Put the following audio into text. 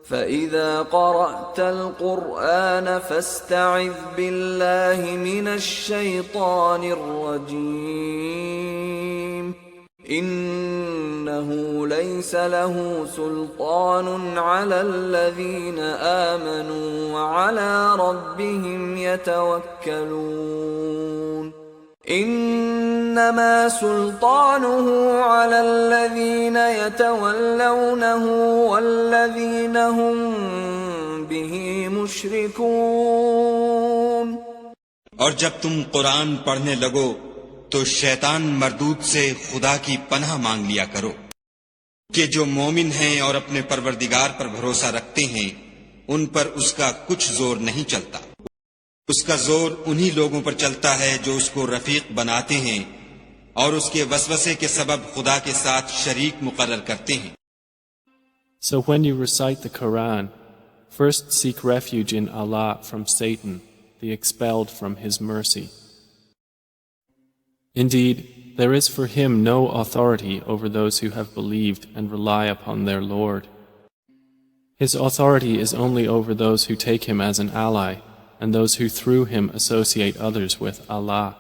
فَإِذَا قَرَأْتَ الْقُرْآنَ فَاسْتَعِذْ بِاللَّهِ مِنَ الشَّيْطَانِ الرَّجِيمِ إِنَّهُ لَيْسَ لَهُ سُلْطَانٌ عَلَى الَّذِينَ آمَنُوا وَعَلَى رَبِّهِمْ يَتَوَكَّلُونَ انما سلطانه على الذين يتولونه والذين هم به مشركون۔ اور جب تم قرآن پڑھنے لگو تو شیطان مردود سے خدا کی پناہ مانگ لیا کرو کہ جو مومن ہیں اور اپنے پروردگار پر بھروسہ رکھتے ہیں ان پر اس کا کچھ زور نہیں چلتا، اس کا زور انہی لوگوں پر چلتا ہے جو اس کو رفیق بناتے ہیں اور اس کے وسوسے کے سبب خدا کے ساتھ شریک مقرر کرتے ہیں۔ So when you recite the Quran, first seek refuge in Allah from Satan, the expelled from His mercy. Indeed, there is for him no authority over those who have believed and rely upon their Lord. His authority is only over those who take him as an ally and those who through him associate others with Allah.